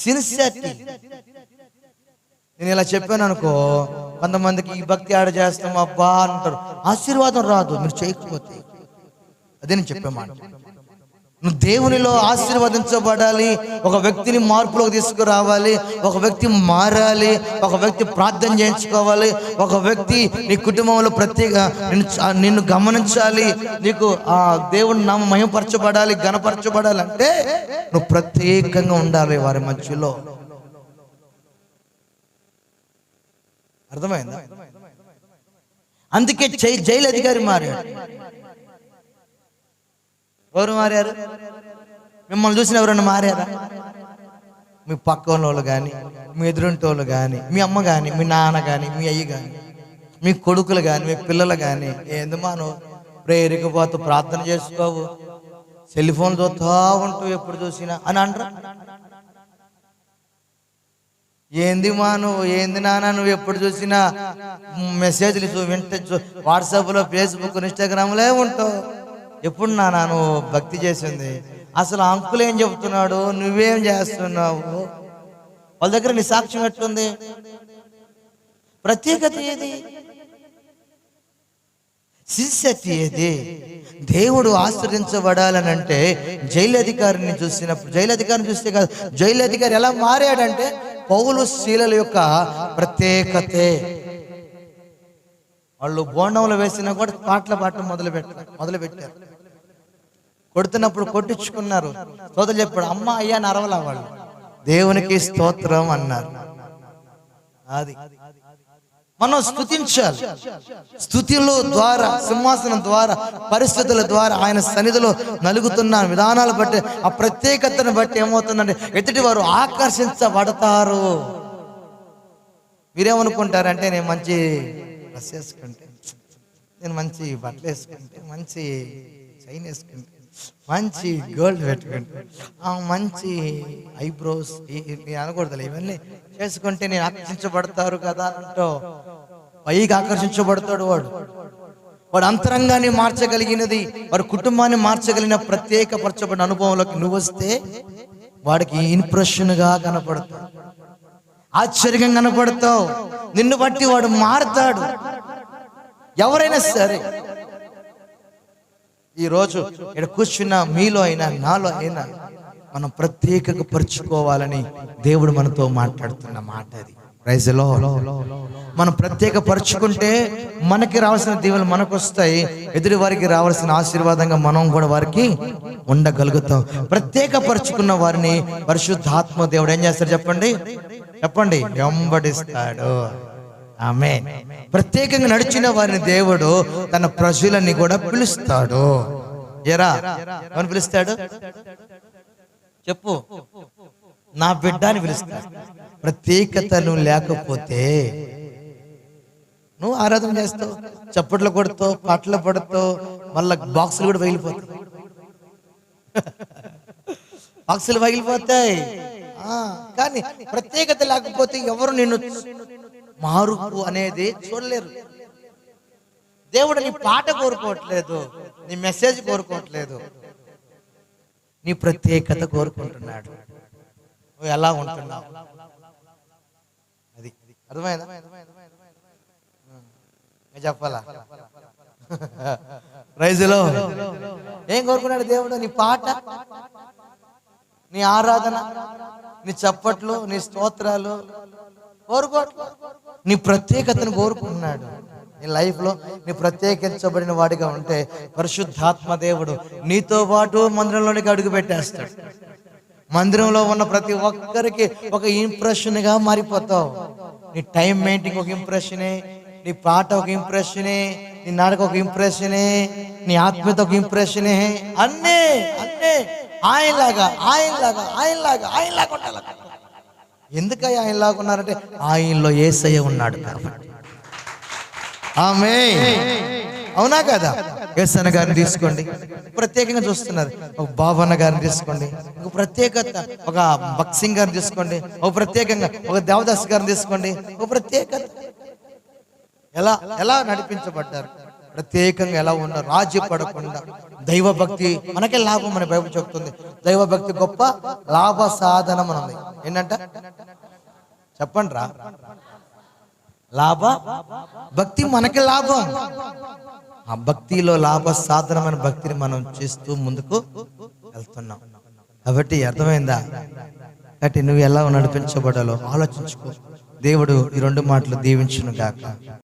సిన్సియారిటీ. నేను ఇలా చెప్పాను అనుకో, కొంతమందికి ఈ భక్తి ఆడ చేస్తాం అబ్బా అంటారు, ఆశీర్వాదం రాదు మీరు చేయకపోతే. అదే నేను చెప్పే మాట. నువ్వు దేవునిలో ఆశీర్వదించబడాలి, ఒక వ్యక్తిని మార్పులోకి తీసుకురావాలి, ఒక వ్యక్తి మారాలి, ఒక వ్యక్తి ప్రార్థన చేయించుకోవాలి, ఒక వ్యక్తి నీ కుటుంబంలో నిన్ను గమనించాలి, నీకు ఆ దేవుని నామం మహిమపరచబడాలి, ఘనపరచబడాలి అంటే నువ్వు ప్రత్యేకంగా ఉండాలి వారి మధ్యలో. అర్థమైందా? అందుకే జైలు అధికారి మారాడు. ఎవరు మారారు? మిమ్మల్ని చూసిన ఎవరన్నా మారారా? మీ పక్కన వాళ్ళు కానీ, మీ ఎదురుంటి వాళ్ళు కానీ, మీ అమ్మ కానీ, మీ నాన్న కానీ, మీ అయ్య కానీ, మీ కొడుకులు కానీ, మీ పిల్లలు కానీ, ఏందమ్మా నువ్వు ప్రేయరికి పోతూ ప్రార్థన చేసుకోవు, సెల్ ఫోన్ చూస్తూ ఉంటూ ఎప్పుడు చూసినా అని అంటారా? ఏంది మా నువ్వు, ఏంది నాన్న నువ్వు ఎప్పుడు చూసినా మెసేజ్లు వింటూ వాట్సాప్లో, ఫేస్బుక్, ఇన్స్టాగ్రామ్లే ఉంటావు, ఎప్పుడు నాన్న నువ్వు భక్తి చేసింది? అసలు అంకులు ఏం చెబుతున్నాడు, నువ్వేం చేస్తున్నావు? వాళ్ళ దగ్గర నీ సాక్ష్యం ఎట్లుంది? ప్రత్యేకత ఏది? సిన్సియరిటీ ఏది? దేవుడు ఆశ్రయించబడాలని అంటే జైలు అధికారిని చూసినప్పుడు, జైలు అధికారిని చూస్తే కాదు, జైలు అధికారి ఎలా మారాడంటే పౌలు శీలల యొక్క ప్రత్యేకతే. వాళ్ళు బోండంలో వేసినా కూడా పాటలు పాడటం మొదలుపెట్టారు. కొడుతున్నప్పుడు కొట్టించుకున్నారు. స్తోత్రం చెప్పాడు, అమ్మ అయ్యా అని అరవలా వాళ్ళు, దేవునికి స్తోత్రం అన్నారు. అది మనం స్తుతించాలి. స్తుతిలో ద్వారా, సింహాసనం ద్వారా, పరిస్థితుల ద్వారా, ఆయన సన్నిధిలో నలుగుతున్న విధానాలు బట్టి, ఆ ప్రత్యేకతను బట్టి ఏమవుతుందంటే ఎదుటి వారు ఆకర్షించబడతారు. మీరేమనుకుంటారంటే నేను మంచి డ్రెస్ వేసుకుంటే, నేను మంచి బట్టలు వేసుకుంటే, మంచి చైన్ వేసుకుంటే, మంచి గోల్డ్ పెట్టుకుంటే, మంచి ఐబ్రోస్ అనకూడదు, ఇవన్నీ చేసుకుంటే నేను ఆకర్షించబడతారు కదా అంటూ పైకి ఆకర్షించబడతాడు. వాడు అంతరంగాన్ని మార్చగలిగినది, వాడి కుటుంబాన్ని మార్చగలిగిన ప్రత్యేకపరచబడిన అనుభవంలోకి నువ్వు వస్తే వాడికి ఇంప్రెషన్గా కనపడతావు, ఆశ్చర్యంగా కనపడతావు. నిన్ను బట్టి వాడు మారుతాడు. ఎవరైనా సరే ఈరోజు ఇక్కడ కూర్చున్న మీలో అయినా నాలో అయినా మనం ప్రత్యేకంగా పరుచుకోవాలని దేవుడు మనతో మాట్లాడుతున్న మాట అది. Praise the Lord. మనం ప్రత్యేక పరుచుకుంటే మనకి రావాల్సిన దీవెనలు మనకు వస్తాయి, ఎదుటి వారికి రావాల్సిన ఆశీర్వాదంగా మనం కూడా వారికి ఉండగలుగుతాం. ప్రత్యేక పరుచుకున్న వారిని పరిశుద్ధాత్మ దేవుడు ఏం చేస్తాడు చెప్పండి, చెప్పండి, వెంబడిస్తాడు. ఆమేన్. ప్రత్యేకంగా నడిచిన వారిని దేవుడు తన ప్రజలని కూడా పిలుస్తాడు. ఏరా ఎవరిని పిలుస్తాడు చెప్పు? నా బిడ్డ అని పిలుస్తాడు. ప్రత్యేకత నువ్వు లేకపోతే నువ్వు ఆరాధన చేస్తావు, చప్పట్లు కొడుతావు, పాటలు పడుతావు, మళ్ళా బాక్సులు కూడా పగిలిపోతాయి. బాక్సులు పగిలిపోతాయి. కానీ ప్రత్యేకత లేకపోతే ఎవరు నిన్ను మారుపు అనేది చూడలేరు. దేవుడు నీ పాట కోరుకోవట్లేదు, నీ మెసేజ్ కోరుకోవట్లేదు, నీ ప్రత్యేకత కోరుకుంటున్నాడు. నువ్వు ఎలా ఉంటున్నావు అది అర్థమైందా? చెప్పాలా? ప్రైజ్లో ఏం కోరుకున్నాడు దేవుడు? నీ పాట, నీ ఆరాధన, నీ చప్పట్లు, నీ స్తోత్రాలు కోరుకోవట్లేదు. నీ ప్రత్యేకతను కోరుకుంటున్నాడు. నీ లైఫ్ లో నీ ప్రత్యేకించబడిన వాడిగా ఉంటే పరిశుద్ధాత్మ దేవుడు నీతో పాటు మందిరంలోనికి అడుగు పెట్టేస్తాడు. మందిరంలో ఉన్న ప్రతి ఒక్కరికి ఒక ఇంప్రెషన్ గా మారిపోతావు. నీ టైం మెయింటింగ్ ఒక ఇంప్రెషనే, నీ పాట ఒక ఇంప్రెషనే, నీ నాటక ఒక ఇంప్రెషనే, నీ ఆత్మీయత ఒక ఇంప్రెషనే. అన్నీ అన్నీ ఆయనలాగా ఆయనలాగా ఆయనలాగా ఆయనలాగా ఉండాలి. ఎందుకయ్యా ఆయనలాగా ఉన్నారంటే ఆయనలో యేసయ్య ఉన్నాడు కాబట్టి. ఆమేన్. అవునా కదా? యేసన్న గారిని తీసుకోండి, ప్రత్యేకంగా చూస్తున్నారు. ఒక బాబన్న గారిని తీసుకోండి, ఒక ప్రత్యేకత. ఒక బక్సింగ్ గారిని తీసుకోండి, ఒక ప్రత్యేకంగా. ఒక దేవదాస్ గారిని తీసుకోండి, ఒక ప్రత్యేకత. ఎలా ఎలా నడిపించబడ్డారు, ప్రత్యేకంగా ఎలా ఉన్నారు, రాజీ పడకుండా. దైవ భక్తి మనకే లాభం అని బైబిల్ చెప్తుంది. దైవ భక్తి గొప్ప లాభ సాధనం అని ఉంది. ఏంటంట చెప్పండి రా? లాభ భక్తి మనకి లాభం. ఆ భక్తిలో లాభ సాధనమైన భక్తిని మనం చేస్తూ ముందుకు వెళ్తున్నాం. కాబట్టి అర్థమైందా? కాబట్టి నువ్వు ఎలా నడిపించబడాలో ఆలోచించుకో. దేవుడు ఈ రెండు మాటలు దీవించును గాక.